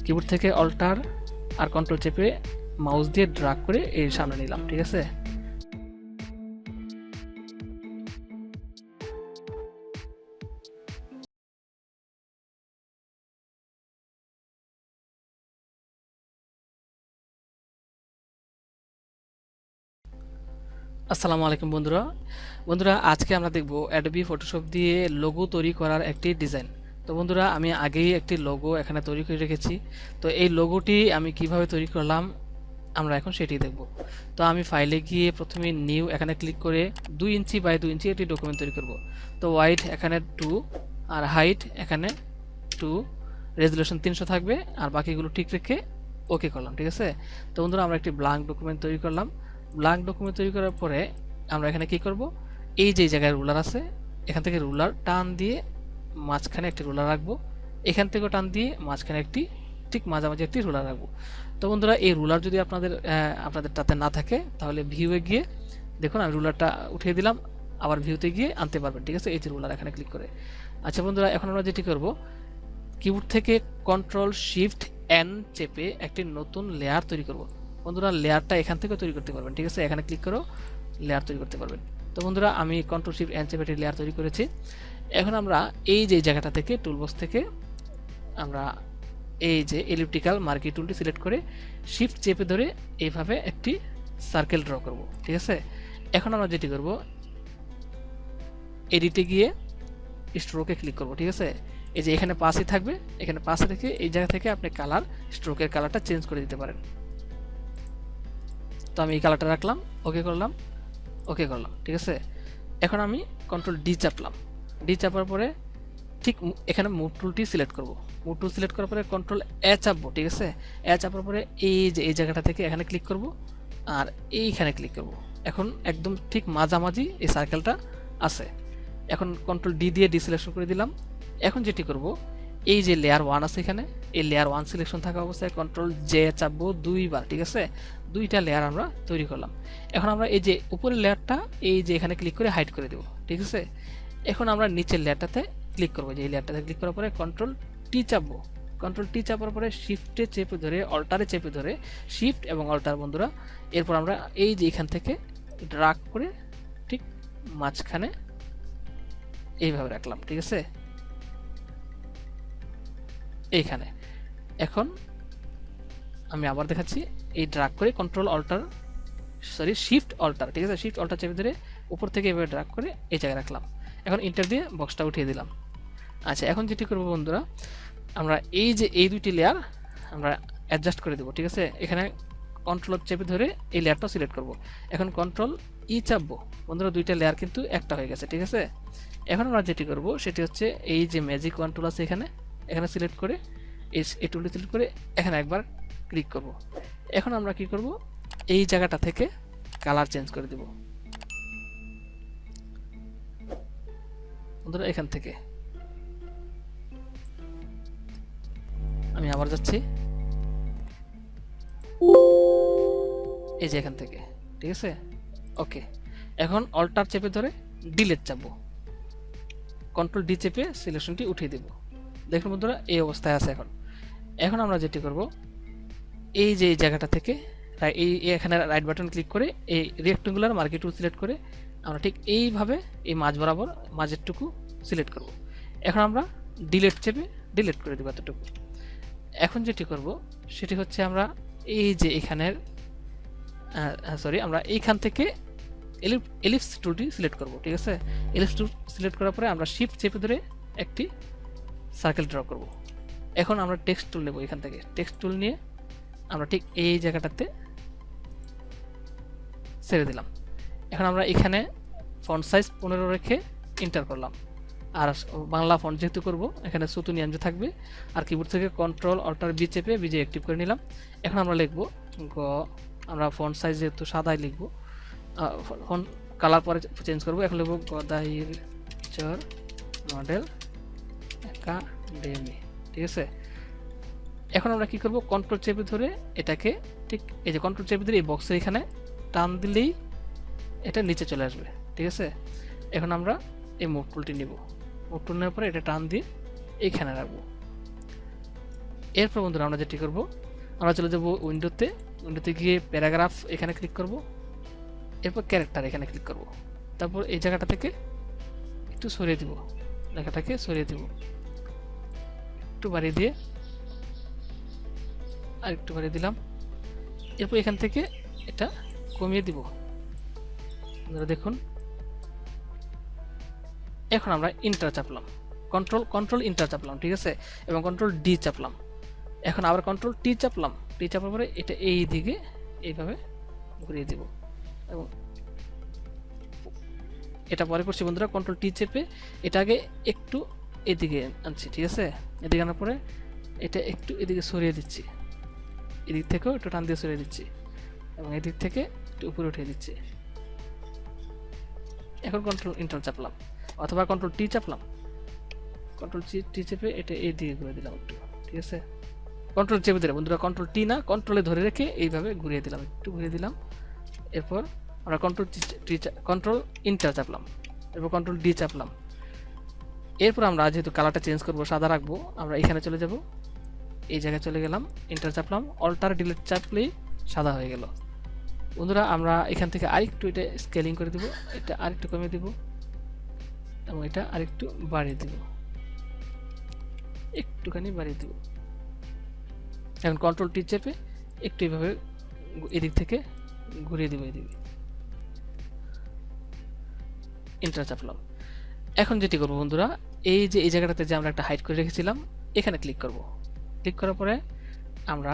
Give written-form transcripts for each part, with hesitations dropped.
Keyboard থেকে alter আর control চেপে mouse দিয়ে ড্রাগ করে এর সামনে নিলাম, ঠিক আছে। আসসালামু আলাইকুম বন্ধুরা আজকে আমরা দেখব অ্যাডোবি ফটোশপ দিয়ে লোগো তৈরি করার একটি ডিজাইন। তো বন্ধুরা আমি আগেই একটি লোগো এখানে তৈরি করে রেখেছি। তো এই লোগোটি আমি কিভাবে তৈরি করলাম আমরা এখন সেটি দেখব। তো আমি ফাইলে গিয়ে প্রথমে নিউ এখানে ক্লিক করে 2 ইঞ্চি বাই 2 ইঞ্চি একটি ডকুমেন্ট তৈরি করব। তো ওয়াইড এখানে 2 আর হাইট এখানে 2, রেজুলেশন 300 থাকবে আর বাকিগুলো ঠিক রেখে ওকে করলাম, ঠিক আছে। তো বন্ধুরা আমরা একটি ব্ল্যাঙ্ক ডকুমেন্ট তৈরি করলাম। ব্ল্যাঙ্ক ডকুমেন্ট তৈরি করার পরে আমরা এখানে কি করব, এই যে জায়গায় রুলার আছে এখান থেকে রুলার টান দিয়ে মাঝখানে একটি রুলার রাখবো, এখান থেকেও টান দিয়ে মাঝখানে একটি ঠিক মাঝামাঝি একটি রুলার রাখবো। তো বন্ধুরা এই রুলার যদি আপনাদেরটাতে না থাকে তাহলে ভিউয়ে গিয়ে দেখুন আমি রুলারটা উঠিয়ে দিলাম, আবার ভিউতে গিয়ে আনতে পারবেন, ঠিক আছে। এই যে রুলার এখানে ক্লিক করে। আচ্ছা বন্ধুরা এখন আমরা যেটি করব, কিবোর্ড থেকে কন্ট্রোল শিফট এন চেপে একটি নতুন লেয়ার তৈরি করব। বন্ধুরা লেয়ারটা এখান থেকে তৈরি করতে পারবেন, ঠিক আছে। এখানে ক্লিক করো লেয়ার তৈরি করতে পারবেন। তো বন্ধুরা আমি কন্ট্রোল শিফট এন চেপে একটি লেয়ার তৈরি করেছি। এখন আমরা এই যে জায়গাটা থেকে টুলবক্স থেকে আমরা এই যে এলিপ্টিক্যাল মার্কি টুলটি সিলেক্ট করে শিফট চেপে ধরে এইভাবে একটি সার্কেল ড্র করব, ঠিক আছে। এখন আমরা যেটি করব, এডিটে গিয়ে স্ট্রোকে ক্লিক করব, ঠিক আছে। এই যে এখানে পাশে থাকবে, এখানে পাশে রেখে এই জায়গা থেকে আপনি কালার স্ট্রোকের কালারটা চেঞ্জ করে দিতে পারেন। তো আমি এই কালারটা রাখলাম, ওকে করলাম, ঠিক আছে। এখন আমি কন্ট্রোল ডি চাপলাম, ডি চাপার পরে ঠিক এখানে মুভ টুলটি সিলেক্ট করব। মুভ টুল সিলেক্ট করার পরে কন্ট্রোল এ চাপবো, ঠিক আছে। এ চাপার পরে এই যে এই জায়গাটা থেকে এখানে ক্লিক করব আর এইখানে ক্লিক করব। এখন একদম ঠিক মাঝামাঝি এই সার্কেলটা আছে। এখন কন্ট্রোল ডি দিয়ে ডি সিলেকশন করে দিলাম। এখন যেটি করব, এই যে লেয়ার 1 আছে এখানে, এই লেয়ার 1 সিলেকশন থাকা অবস্থায় কন্ট্রোল জে চাপবো দুইবার, ঠিক আছে। দুইটা লেয়ার আমরা তৈরি করলাম। এখন আমরা এই যে উপরের লেয়ারটা এই যে এখানে ক্লিক করে হাইড করে দেব, ঠিক আছে। এখন আমরা নিচের লেয়ারটাতে ক্লিক করবো, যে এই লেয়ারটাতে ক্লিক করার পরে কন্ট্রোল টি চাপবো। কন্ট্রোল টি চাপার পরে শিফটে চেপে ধরে অল্টারে চেপে ধরে শিফট এবং অল্টার বন্ধুরা, এরপর আমরা এই যে এখান থেকে ড্রাগ করে ঠিক মাঝখানে এইভাবে রাখলাম, ঠিক আছে, এইখানে। এখন আমি আবার দেখাচ্ছি, এই ড্রাগ করে কন্ট্রোল অল্টার শিফট অল্টার, ঠিক আছে, শিফট অল্টার চেপে ধরে উপর থেকে এভাবে ড্রাগ করে এই জায়গায় রাখলাম। এখন ইন্টার দিয়ে বক্সটা উঠিয়ে দিলাম। আচ্ছা এখন যেটি করব বন্ধুরা, আমরা এই যে এই দুইটি লেয়ার আমরা অ্যাডজাস্ট করে দেবো, ঠিক আছে। এখানে কন্ট্রোল চেপে ধরে এই লেয়ারটা সিলেক্ট করব। এখন কন্ট্রোল ই চাপবো বন্ধুরা, দুইটা লেয়ার কিন্তু একটা হয়ে গেছে, ঠিক আছে। এখন আমরা যেটি করব সেটি হচ্ছে এই যে ম্যাজিক ওয়ান টুল আছে এখানে, এখানে সিলেক্ট করে এই টুলটি সিলেক্ট করে এখানে একবার ক্লিক করব। এখন আমরা কি করব, এই জায়গাটা থেকে কালার চেঞ্জ করে দেব বন্ধুরা। এখান থেকে আমি আবার যাচ্ছি, এই যে এখান থেকে, ঠিক আছে, ওকে। এখন অল্টার চেপে ধরে ডিলেট চাপবো, কন্ট্রোল ডি চেপে সিলেকশনটি উঠিয়ে দেব। দেখুন বন্ধুরা এই অবস্থায় আছে। এখন আমরা যেটি করব, এই যে এই জায়গাটা থেকে এই এখানে রাইট বাটন ক্লিক করে এই রেক্টেঙ্গুলার মার্কি টুল সিলেক্ট করে আমরা ঠিক এইভাবে এই মাঝ বরাবর মাঝেরটুকু সিলেক্ট করব। এখন আমরা ডিলেট চেপে ডিলেট করে দেব এতটুকু। এখন যেটি করব সেটি হচ্ছে আমরা এই যে এখানের আমরা এইখান থেকে এলিপস টুলটি সিলেক্ট করব, ঠিক আছে। এলিপস টুল সিলেক্ট করার পরে আমরা শিফট চেপে ধরে একটি সার্কেল ড্র করব। এখন আমরা টেক্সট টুল নেব, এখান থেকে টেক্সট টুল নিয়ে আমরা ঠিক এই জায়গাটাতে ছেড়ে দিলাম। এখন আমরা এখানে ফন্ট সাইজ 15 রেখে এন্টার করলাম। আর বাংলা ফন্ট যেহেতু করব এখানে সুতুনিয়াঞ্জ থাকবে। আর কিবোর্ড থেকে কন্ট্রোল অল্টার বি চেপে বিজে অ্যাক্টিভ করে নিলাম। এখন আমরা লিখব গ, আমরা ফন্ট সাইজ যেহেতু সাদাই লিখব, ফন্ট কালার পরে চেঞ্জ করব। এখন লিখব গদাইর চর মডেল একাডেমি, ঠিক আছে। এখন আমরা কি করব, কন্ট্রোল চেপে ধরে এটাকে ঠিক এই যে কন্ট্রোল চেপে ধরে এই বক্সের এখানে টান দিলেই এটা নিচে চলে আসবে, ঠিক আছে। এখন আমরা এই মুভ টুলটি নিব, মুভ টুল নেওয়ার পরে এটা টান দিয়ে এইখানে রাখবো। এরপর বন্ধুরা আমরা যেটি করব, আমরা চলে যাব উইন্ডোতে গিয়ে প্যারাগ্রাফ এখানে ক্লিক করব, এরপর ক্যারেক্টার এখানে ক্লিক করব, তারপর এই জায়গাটা থেকে একটু সরিয়ে দিব, লেখাটাকে সরিয়ে দিব, একটু বাড়িয়ে দিয়ে আর একটু বাড়িয়ে দিলাম। এরপর এখান থেকে এটা কমিয়ে দিব। আপনারা দেখুন, এখন আমরা ইন্টার চাপলাম, কন্ট্রোল ইন্টার চাপলাম, ঠিক আছে, এবং কন্ট্রোল ডি চাপলাম। এখন আবার কন্ট্রোল টি চাপলাম, টি চাপার পরে এটা এই দিকে এইভাবে ঘুরিয়ে দিব, এবং এটা পরে করছি বন্ধুরা। কন্ট্রোল টি চেপে এটা আগে একটু এদিকে আনছি, ঠিক আছে, এদিকে আনার পরে এটা একটু এদিকে সরিয়ে দিচ্ছি, এদিক থেকেও একটু টান দিয়ে সরিয়ে দিচ্ছি, এবং এদিক থেকে একটু উপরে উঠিয়ে দিচ্ছি। এখন কন্ট্রোল ইন্টার চাপলাম, অথবা কন্ট্রোল টি চাপলাম, কন্ট্রোল টি চেপে এটা এই দিকে ঘুরে দিলাম একটু, ঠিক আছে। কন্ট্রোল চেপে দিলাম বন্ধুরা, কন্ট্রোল টি না, কন্ট্রোলে ধরে রেখে এইভাবে ঘুরিয়ে দিলাম, একটু ঘুরিয়ে দিলাম। এরপর আমরা কন্ট্রোল ইন্টার চাপলাম, এরপর কন্ট্রোল ডি চাপলাম। এরপর আমরা যেহেতু কালারটা চেঞ্জ করবো, সাদা রাখবো, আমরা এখানে চলে যাব, এই জায়গায় চলে গেলাম, ইন্টার চাপলাম, অল্টার ডিলিট চাপলেই সাদা হয়ে গেল। বন্ধুরা আমরা এখান থেকে আরেকটু এটা স্কেলিং করে দিব, এটা আরেকটু কমিয়ে দিব, এবং এটা আরেকটু বাড়িয়ে দিব, একটুখানি বাড়িয়ে দিব। এখন কন্ট্রোল টি চেপে একটু এইভাবে এদিক থেকে ঘুরিয়ে দিব, এদিকে ইন্টার চাপলাম। এখন যেটি করবো বন্ধুরা, এই যে এই জায়গাটাতে যে আমরা একটা হাইড করে রেখেছিলাম, এখানে ক্লিক করব। ক্লিক করার পরে আমরা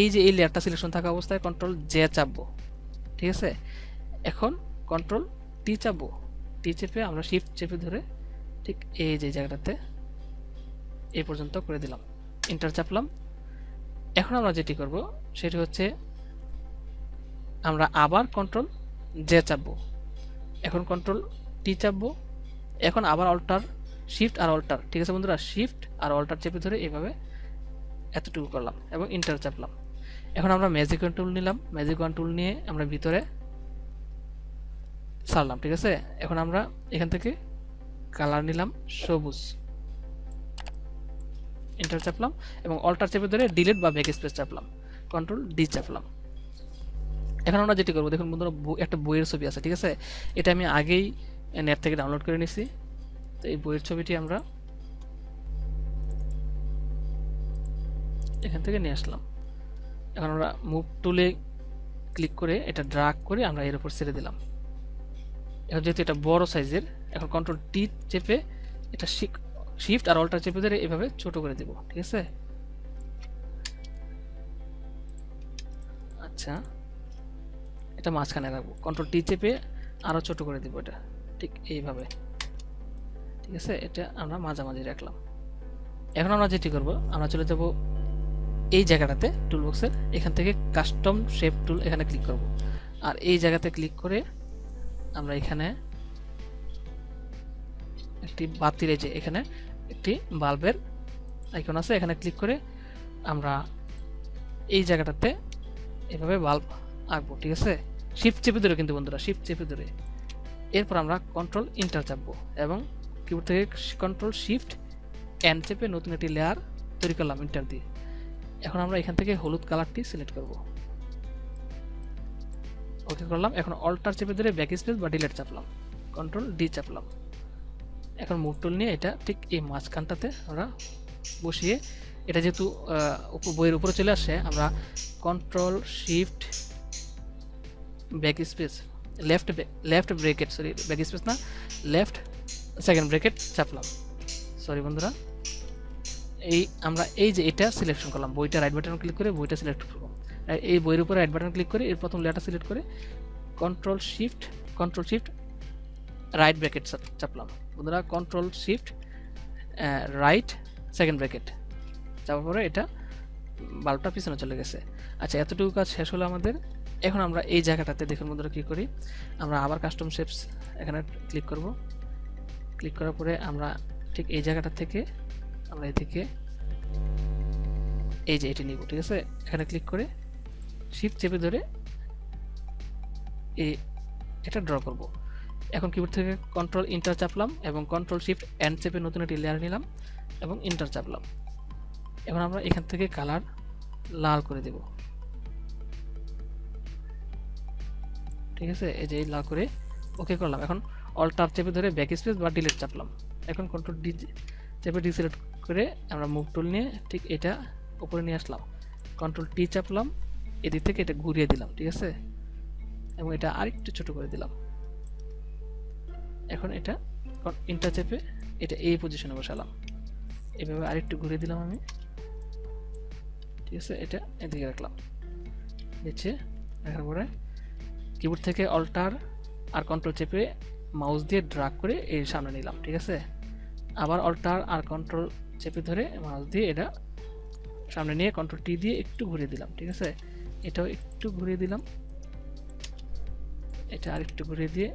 এই যে এই লেয়ারটা সিলেকশন থাকা অবস্থায় কন্ট্রোল জে চাপবো, ঠিক আছে। এখন কন্ট্রোল টি চাপবো, টি চেপে আমরা শিফট চেপে ধরে ঠিক এই যে জায়গাটাতে এই পর্যন্ত করে দিলাম, ইন্টার চাপলাম। এখন আমরা যেটি করব সেটি হচ্ছে আমরা আবার কন্ট্রোল জে চাপবো, এখন কন্ট্রোল টি চাপবো, এখন আবার অল্টার শিফট আর অল্টার, ঠিক আছে বন্ধুরা, শিফট আর অল্টার চেপে ধরে এইভাবে এতটুকু করলাম এবং ইন্টার চাপলাম। এখন আমরা ম্যাজিক ওয়ান টুল নিলাম, ম্যাজিক ওয়ান টুল নিয়ে আমরা ভিতরে সারলাম, ঠিক আছে। এখন আমরা এখান থেকে কালার নিলাম সবুজ, ইন্টার চাপলাম এবং অল্টার চেপে ধরে ডিলিট বা ব্যাক স্পেস চাপলাম, কন্ট্রোল ডি চাপলাম। এখন আমরা যেটি করবো, দেখুন বন্ধুরা একটা বইয়ের ছবি আছে, ঠিক আছে, এটা আমি আগেই নেট থেকে ডাউনলোড করে নিছি। তো এই বইয়ের ছবিটি আমরা এখান থেকে নিয়ে আসলাম। এখন আমরা মুভ টুলে ক্লিক করে এটা ড্রাগ করে আমরা এর উপর ছেড়ে দিলাম। এখন যেহেতু এটা বড় সাইজের, এখন কন্ট্রোল টি চেপে এটা শিফট আর অল্টার চেপে ধরে এভাবে ছোট করে দেব, ঠিক আছে। আচ্ছা, এটা মাঝখানে রাখবো, কন্ট্রোল টি চেপে আরো ছোট করে দিব, এটা ঠিক এইভাবে, ঠিক আছে। এটা আমরা মাঝামাঝি রাখলাম। এখন আমরা যেটি করব, আমরা চলে যাব এই জায়গাটাতে টুল বক্সের, এখান থেকে কাস্টম শেপ টুল এখানে ক্লিক করব, আর এই জায়গাতে ক্লিক করে আমরা এখানে একটি বাতির, এই যে এখানে একটি বাল্বের আইকন আছে, এখানে ক্লিক করে আমরা এই জায়গাটাতে এভাবে বাল্ব আঁকবো, ঠিক আছে। শিফট চেপে ধরে কিন্তু বন্ধুরা, শিফট চেপে ধরে। এরপর আমরা কন্ট্রোল ইন্টার চাপবো এবং কিবোর্ড থেকে কন্ট্রোল শিফট এন চেপে নতুন একটি লেয়ার তৈরি করলাম ইন্টার দিয়ে। এখন আমরা এখান থেকে হলুদ কালারটি সিলেক্ট করব, ওকে করলাম। এখন অল্টার চেপে ধরে ব্যাক স্পেস বা ডিলিট চাপলাম, কন্ট্রোল ডি চাপলাম। এখন মুভ টুল নিয়ে এটা ঠিক এই মাঝখানটাতে আমরা বসিয়ে, এটা যেহেতু বইয়ের উপরে চলে আসে, আমরা control shift back space left bracket, sorry back space না, লেফট সেকেন্ড ব্রেকেট চাপলাম, সরি বন্ধুরা। এই আমরা এই যে এটা সিলেকশন করলাম, বইটা রাইট বাটন ক্লিক করে বইটা সিলেক্ট করব, এই বইয়ের উপরে রাইট বাটন ক্লিক করে এর প্রথম লেয়ারটা সিলেক্ট করে কন্ট্রোল শিফট রাইট ব্র্যাকেট চাপলাম বন্ধুরা, control shift right second bracket চাপার পরে এটা বাল্বটা পিছনে চলে গেছে। আচ্ছা, এতটুকু কাজ শেষ হলো আমাদের। এখন আমরা এই জায়গাটাতে দেখুন বন্ধুরা কি করি, আমরা আবার কাস্টম শেপস এখানে ক্লিক করব, ক্লিক করার পরে আমরা ঠিক এই জায়গাটা থেকে আমরা এদিকে এই যে এটি নিব, ঠিক আছে। এখানে ক্লিক করে শিফট চেপে ধরে এটা ড্র করব। এখন কিবোর্ড থেকে কন্ট্রোল ইন্টার চাপলাম এবং কন্ট্রোল শিফট এন্ড চেপে নতুন একটি লেয়ার নিলাম এবং ইন্টার চাপলাম। এখন আমরা এখান থেকে কালার লাল করে দেব। ঠিক আছে, এই যে লাল করে ওকে করলাম। এখন অল্ট ট্যাব চেপে ধরে ব্যাক স্পেস বা ডিলিট চাপলাম। এখন কন্ট্রোল ডি চেপে ডিসিলেক্ট করে আমরা মুভ টুল নিয়ে ঠিক এটা উপরে নিয়ে আসলাম। কন্ট্রোল টি চাপলাম, এদিক থেকে এটা ঘুরিয়ে দিলাম। ঠিক আছে, এবং এটা আরেকটু ছোট করে দিলাম। এখন এটা ইন্টার চেপে এটা এই পজিশনে বসালাম। এভাবে আরেকটু ঘুরিয়ে দিলাম আমি। ঠিক আছে, এটা এদিকে রাখলাম। নিচে রাখার পরে কিবোর্ড থেকে অল্টার আর কন্ট্রোল চেপে মাউস দিয়ে ড্রাগ করে এর সামনে নিলাম। ঠিক আছে, আবার অল্টার আর কন্ট্রোল চেপে ধরে মাউস দিয়ে এটা সামনে নিয়ে কন্ট্রোল টি দিয়ে একটু ঘুরিয়ে দিলাম। ঠিক আছে, এটাও একটু ঘুরিয়ে দিলাম। এটা আর একটু ঘুরিয়ে দিয়ে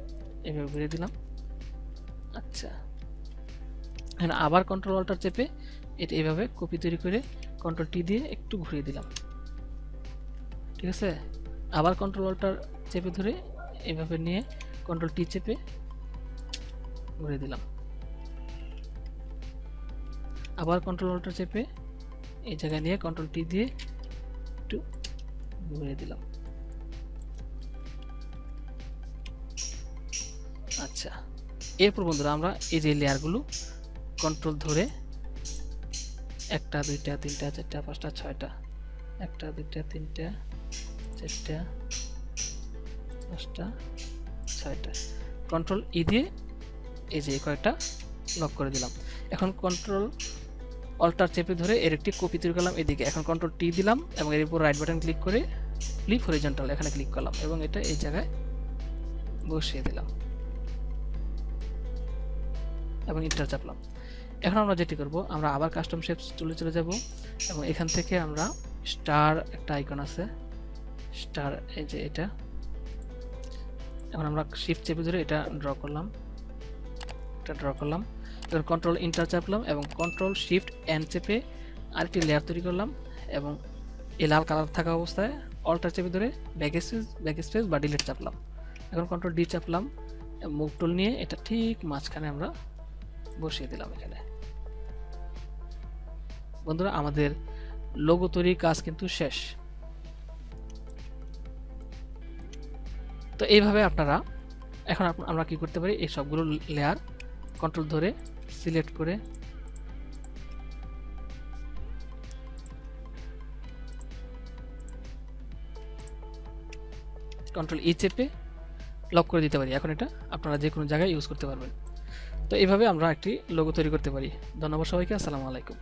এভাবে ঘুরিয়ে দিলাম। আচ্ছা, এখন আবার কন্ট্রোল অল্টার চেপে এটা এভাবে কপি তৈরি করে কন্ট্রোল টি দিয়ে একটু ঘুরিয়ে দিলাম। ঠিক আছে, আবার কন্ট্রোল অল্টার চেপে ধরে এভাবে নিয়ে কন্ট্রোল টি চেপে ঘুরিয়ে দিলাম। আবার কন্ট্রোল অল্টার চেপে এই জায়গায় নিয়ে কন্ট্রোল টি দিয়ে একটু ঘুরিয়ে দিলাম। আচ্ছা, এরপর বন্ধুরা আমরা এই যে লেয়ারগুলো কন্ট্রোল ধরে 1 2 3 4 5 6টা 1 2 3 4 5টা 6টা কন্ট্রোল ই দিয়ে এই যে কয়েকটা লক করে দিলাম। এখন কন্ট্রোল অল্টার চেপে ধরে এর একটি কপি তৈরি করলাম এদিকে। এখন কন্ট্রোল টি দিলাম এবং এর উপর রাইট বাটন ক্লিক করে ফ্লিপ হরিজন্টাল এখানে ক্লিক করলাম এবং এটা এই জায়গায় বসিয়ে দিলাম এবং ইন্টার চাপলাম। এখন আমরা যেটি করব, আমরা আবার কাস্টম শেপস টুলে চলে যাব এবং এখান থেকে আমরা স্টার একটা আইকন আছে, স্টার, এই যে এটা। এখন আমরা শিফট চেপে ধরে এটা ড্র করলাম। এখন কন্ট্রোল ইন্টার চাপলাম এবং কন্ট্রোল শিফট এন চেপে আরেকটি লেয়ার তৈরি করলাম এবং এই লাল কালার থাকা অবস্থায় অল্টার চেপে ধরে ব্যাক স্পেস বা ডিলিট চাপলাম। এখন কন্ট্রোল ডি চাপলাম, মুভ টুল নিয়ে এটা ঠিক মাঝখানে আমরা বসিয়ে দিলাম এখানে। বন্ধুরা, আমাদের লোগো তৈরির কাজ কিন্তু শেষ। তো এইভাবে আপনারা এখন আমরা কি করতে পারি, এই সবগুলো লেয়ার কন্ট্রোল ধরে সিলেক্ট করে কন্ট্রোল ই চেপে লক করে দিতে পারি। এখন এটা আপনারা যে কোনো জায়গায় ইউজ করতে পারবেন। তো এইভাবে আমরা একটি লোগো তৈরি করতে পারি। ধন্যবাদ সবাইকে, আসসালামু আলাইকুম।